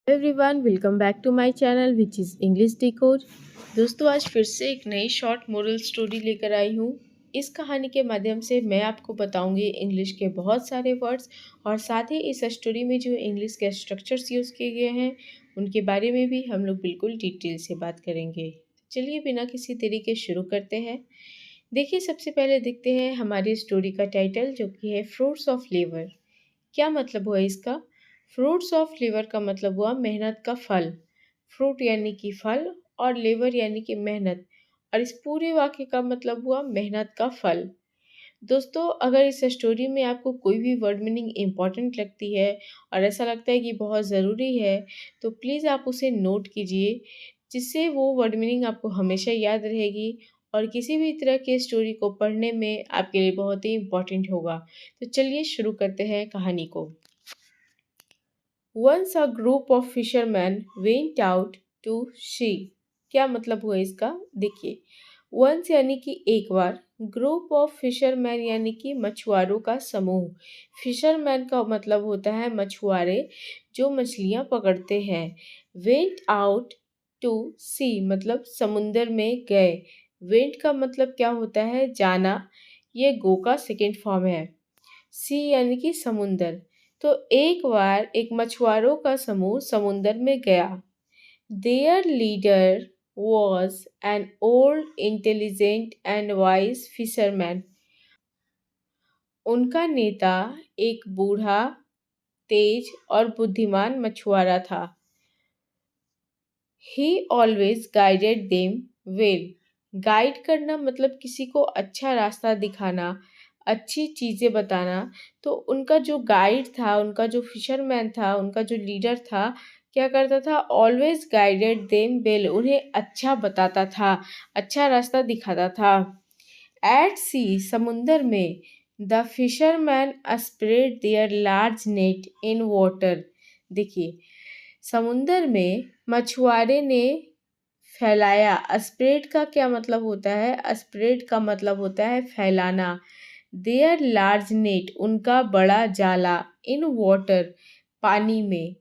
Everyone welcome back to my channel which is English decode. दोस्तों आज फिर से एक नई शॉर्ट मोरल स्टोरी लेकर आई हूँ। इस कहानी के माध्यम से मैं आपको बताऊंगी इंग्लिश के बहुत सारे वर्ड्स और साथ ही इस स्टोरी में जो इंग्लिश के स्ट्रक्चर्स यूज़ किए गए हैं उनके बारे में भी हम लोग बिल्कुल डिटेल से बात करेंगे। चलिए बिना किसी देरी के शुरू करते हैं। देखिए सबसे पहले देखते हैं हमारी स्टोरी का टाइटल जो कि है फ्रूट्स ऑफ लेबर। क्या मतलब हुआ इसका? फ्रूट्स ऑफ लेबर का मतलब हुआ मेहनत का फल। फ्रूट यानी कि फल और लेबर यानी कि मेहनत, और इस पूरे वाक्य का मतलब हुआ मेहनत का फल। दोस्तों अगर इस स्टोरी में आपको कोई भी वर्ड मीनिंग इम्पॉर्टेंट लगती है और ऐसा लगता है कि बहुत ज़रूरी है तो प्लीज़ आप उसे नोट कीजिए, जिससे वो वर्ड मीनिंग आपको हमेशा याद रहेगी और किसी भी तरह की स्टोरी को पढ़ने में आपके लिए बहुत ही इम्पॉर्टेंट होगा। तो चलिए शुरू करते हैं कहानी को। Once a group of fishermen went out to sea। क्या मतलब हुआ इसका? देखिए once यानी कि एक बार, ग्रुप ऑफ फिशरमैन यानी कि मछुआरों का समूह। फिशरमैन का मतलब होता है मछुआरे जो मछलियां पकड़ते हैं। वेंट आउट टू सी मतलब समुंदर में गए। वेंट का मतलब क्या होता है? जाना। ये गो का सेकेंड फॉर्म है। सी यानी कि समुंदर। तो एक बार एक मछुआरों का समूह समुंदर में गया। There leader was an old intelligent and wise fisherman. उनका नेता एक बूढ़ा, तेज और बुद्धिमान मछुआरा था। ही always guided them well. Guide करना मतलब किसी को अच्छा रास्ता दिखाना, अच्छी चीज़ें बताना। तो उनका जो गाइड था, उनका जो फिशरमैन था, उनका जो लीडर था, क्या करता था? ऑलवेज गाइडेड देम वेल, उन्हें अच्छा बताता था, अच्छा रास्ता दिखाता था। एट सी समुंदर में, the fisherman spread their large net in water. देखिए समुंदर में मछुआरे ने फैलाया। स्प्रेड का क्या मतलब होता है? स्प्रेड का मतलब होता है फैलाना। देयर लार्ज नेट उनका बड़ा जाला, इन वाटर पानी में।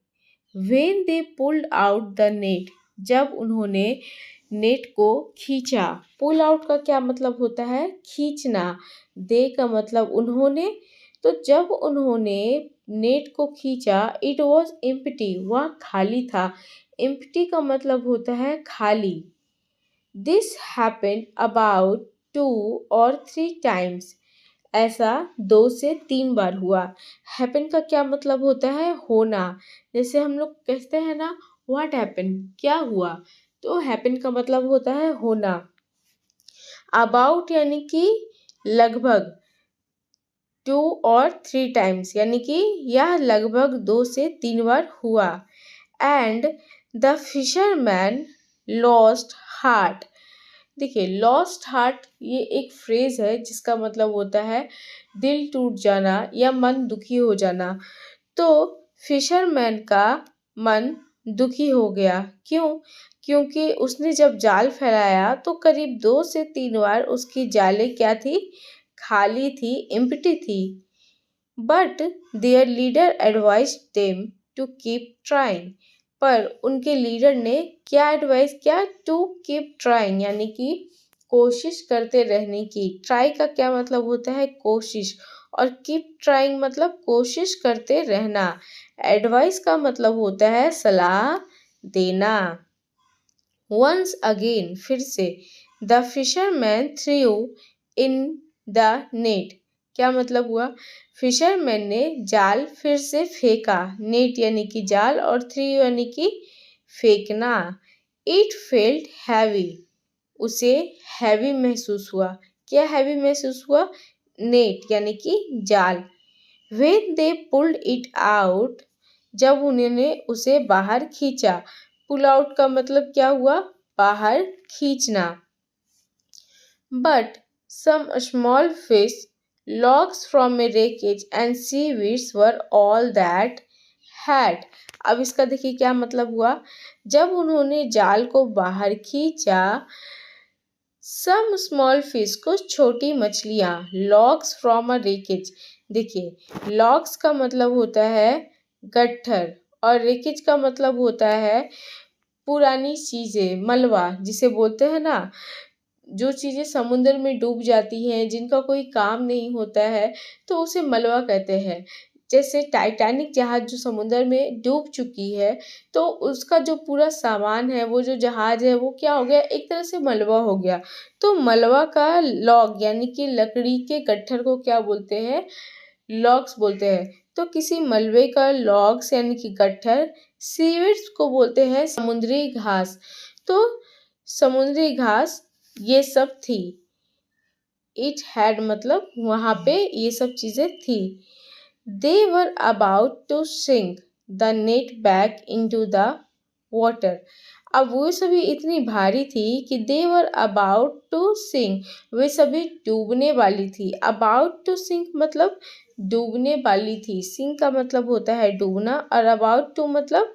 When they pulled out the net जब उन्होंने नेट को खींचा। पुल आउट का क्या मतलब होता है? खींचना। दे का मतलब उन्होंने। तो जब उन्होंने नेट को खींचा, इट वॉज एम्प्टी, वह खाली था। एम्प्टी का मतलब होता है खाली। This happened about 2 or 3 times। ऐसा 2 से 3 बार हुआ। हैपन का क्या मतलब होता है? होना। जैसे हम लोग कहते हैं ना व्हाट हैपन, क्या हुआ, तो हैपन का मतलब होता है होना। अबाउट यानी कि लगभग, 2 or 3 times यानी कि यह लगभग 2 से 3 बार हुआ। And the fisherman lost heart. देखिए लॉस्ट हार्ट ये एक फ्रेज है जिसका मतलब होता है दिल टूट जाना या मन दुखी हो जाना। तो फिशरमैन का मन दुखी हो गया। क्यों? क्योंकि उसने जब जाल फैलाया तो करीब 2 से 3 बार उसकी जालें क्या थी? खाली थी, एम्प्टी थी। But their leader advise them to keep trying. पर उनके लीडर ने क्या एडवाइस किया? टू कीप ट्राइंग यानी कि कोशिश करते रहने की। ट्राई का क्या मतलब होता है? कोशिश। और कीप ट्राइंग मतलब कोशिश करते रहना। एडवाइस का मतलब होता है सलाह देना। वंस अगेन फिर से, the fisherman through in the net. क्या मतलब हुआ? फिशरमैन ने जाल फिर से फेंका। नेट यानी कि जाल और थ्री यानी कि फेंकना। It felt heavy. उसे हैवी महसूस हुआ। क्या हैवी महसूस हुआ? नेट यानी कि जाल। When they pulled it out जब उन्होंने उसे बाहर खींचा। पुल आउट का मतलब क्या हुआ? बाहर खींचना। But some small fish, logs from a wreckage and seaweeds were all that had। अब इसका देखिए क्या मतलब हुआ? जब उन्होंने जाल को बाहर खींचा, सम स्मॉल फिश कुछ छोटी मछलियाँ, लॉग्स फ्रॉम अ रेकेज। देखिए लॉग्स का मतलब होता है गट्ठर और रेकेज का मतलब होता है पुरानी चीज़ें, मलबा जिसे बोलते हैं ना, जो चीज़ें समुद्र में डूब जाती हैं, जिनका कोई काम नहीं होता है, तो उसे मलबा कहते हैं। जैसे टाइटैनिक जहाज़ जो समुद्र में डूब चुकी है, तो उसका जो पूरा सामान है, वो जो जहाज़ है, वो क्या हो गया, एक तरह से मलबा हो गया। तो मलबा का लॉग यानी कि लकड़ी के गट्ठर को क्या बोलते हैं, लॉग्स बोलते हैं। तो किसी मलबे का लॉग्स यानी कि गट्ठर, सीविड्स को बोलते हैं समुद्री घास। तो समुद्री घास ये सब थी। इट हैड मतलब वहाँ पे ये सब चीज़ें थी। They were about to sink the net back into the water. अब वो सभी इतनी भारी थी कि they were about to sink, वे सभी डूबने वाली थी। अबाउट टू सिंक मतलब डूबने वाली थी। सिंक का मतलब होता है डूबना, और अबाउट टू मतलब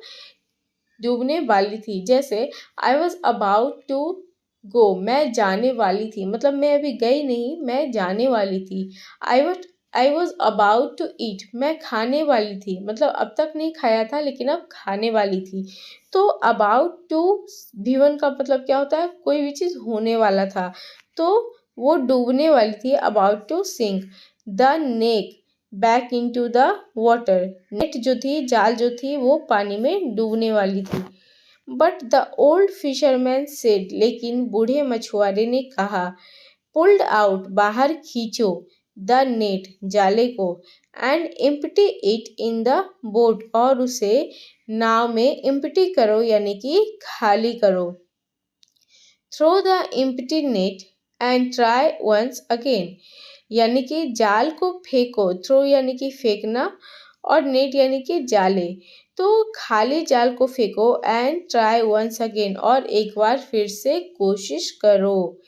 डूबने वाली थी। जैसे I was about to go, मैं जाने वाली थी, मतलब मैं अभी गई नहीं, मैं जाने वाली थी। I was about to eat, मैं खाने वाली थी, मतलब अब तक नहीं खाया था लेकिन अब खाने वाली थी। तो अबाउट टू V1 का मतलब क्या होता है, कोई भी चीज़ होने वाला था, तो वो डूबने वाली थी। About to sink the net back into the water, net जो थी, जाल जो थी, वो पानी में डूबने वाली थी। But the old fisherman said, लेकिन बूढ़े मछुआरे ने कहा, पुल्ड आउट, बाहर खींचो, द नेट, जाले को, and empty it in the boat, और उसे नाव में एम्प्टी करो यानी कि खाली करो। Throw the empty net and try once again, यानी कि जाल को फेंको, थ्रो यानी कि फेंकना, और नेट यानी कि जाले। तो खाली जाल को फेंको, एंड ट्राई वंस अगेन, और एक बार फिर से कोशिश करो।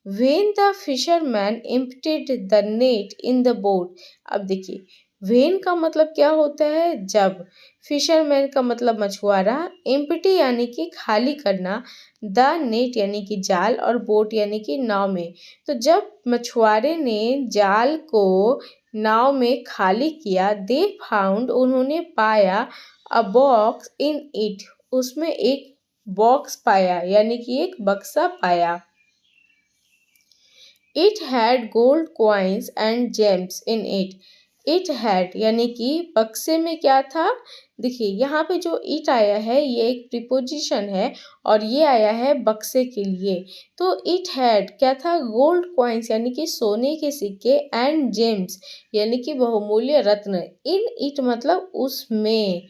When the fisherman emptied the net in the boat, अब देखिए वेन का मतलब क्या होता है, जब, फिशरमैन का मतलब मछुआरा, एम्प्टी यानी कि खाली करना, द नेट यानी कि जाल, और बोट यानी कि नाव में। तो जब मछुआरे ने जाल को नाव में खाली किया, दे फाउंड, उन्होंने पाया, अ बॉक्स इन इट, उसमें एक बॉक्स पाया यानी कि एक बक्सा पाया। It had gold coins and James in it. It had यानी कि बक्से में क्या था, देखिए यहाँ पे जो इट आया है ये एक प्रीपोजिशन है, और ये आया है बक्से के लिए। तो इट हैड क्या था, गोल्ड कॉइन्स यानी कि सोने के सिक्के, एंड जेम्स यानी कि बहुमूल्य रत्न, इन इट मतलब उसमें।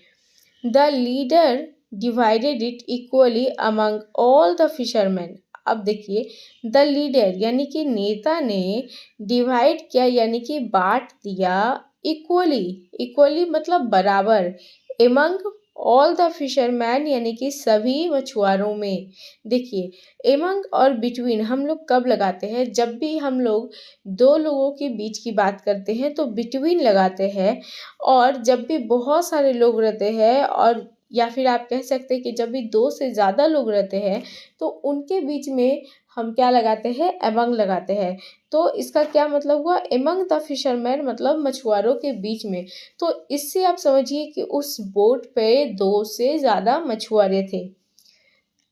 The leader divided it equally among all the fisherman. अब देखिए द लीडर यानी कि नेता ने डिवाइड किया यानी कि बांट दिया, इक्वली, इक्वली मतलब बराबर, एमंग ऑल द फिशरमैन यानी कि सभी मछुआरों में। देखिए एमंग और बिटवीन हम लोग कब लगाते हैं, जब भी हम लोग दो लोगों के बीच की बात करते हैं तो बिटवीन लगाते हैं, और जब भी बहुत सारे लोग रहते हैं, और या फिर आप कह सकते हैं कि जब भी दो से ज़्यादा लोग रहते हैं तो उनके बीच में हम क्या लगाते हैं, एमंग लगाते हैं। तो इसका क्या मतलब हुआ, एमंग द फिशरमैन मतलब मछुआरों के बीच में। तो इससे आप समझिए कि उस बोट पे दो से ज़्यादा मछुआरे थे।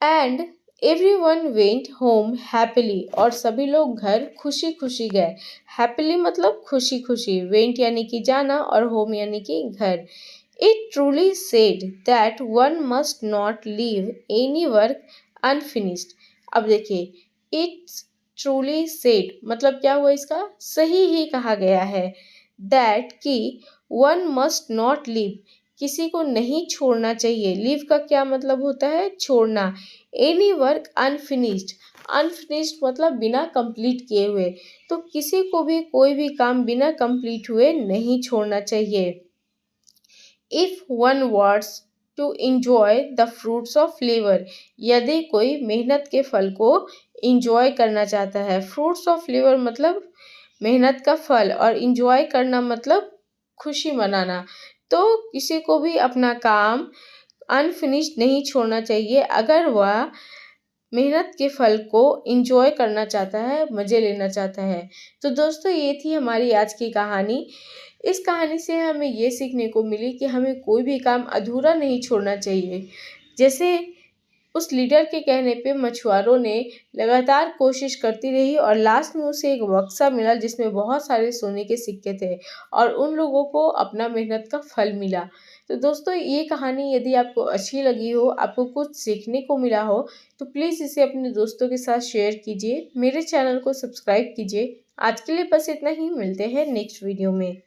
And everyone went home happily, और सभी लोग घर खुशी खुशी गए। हैप्पीली मतलब खुशी खुशी, वेंट यानी कि जाना, और होम यानी कि घर। It truly said that one must not leave any work unfinished. अब देखिए इट्स ट्रूली सेड मतलब क्या हुआ, इसका सही ही कहा गया है, दैट कि वन मस्ट नॉट लीव, किसी को नहीं छोड़ना चाहिए। लीव का क्या मतलब होता है, छोड़ना। एनी वर्क अनफिनिश्ड, अनफिनिश्ड मतलब बिना कंप्लीट किए हुए। तो किसी को भी कोई भी काम बिना कंप्लीट हुए नहीं छोड़ना चाहिए। If one wants to enjoy the fruits of labour, यदि कोई मेहनत के फल को इंजॉय करना चाहता है। फ्रूट्स ऑफ लेबर मतलब मेहनत का फल, और इंजॉय करना मतलब खुशी मनाना। तो किसी को भी अपना काम अनफिनिश्ड नहीं छोड़ना चाहिए, अगर वह मेहनत के फल को इंजॉय करना चाहता है, मज़े लेना चाहता है। तो दोस्तों ये थी हमारी आज की कहानी। इस कहानी से हमें ये सीखने को मिली कि हमें कोई भी काम अधूरा नहीं छोड़ना चाहिए। जैसे उस लीडर के कहने पे मछुआरों ने लगातार कोशिश करती रही और लास्ट में उसे एक बक्सा मिला जिसमें बहुत सारे सोने के सिक्के थे और उन लोगों को अपना मेहनत का फल मिला। तो दोस्तों, ये कहानी यदि आपको अच्छी लगी हो, आपको कुछ सीखने को मिला हो, तो प्लीज़ इसे अपने दोस्तों के साथ शेयर कीजिए। मेरे चैनल को सब्सक्राइब कीजिए। आज के लिए बस इतना ही, मिलते हैं नेक्स्ट वीडियो में।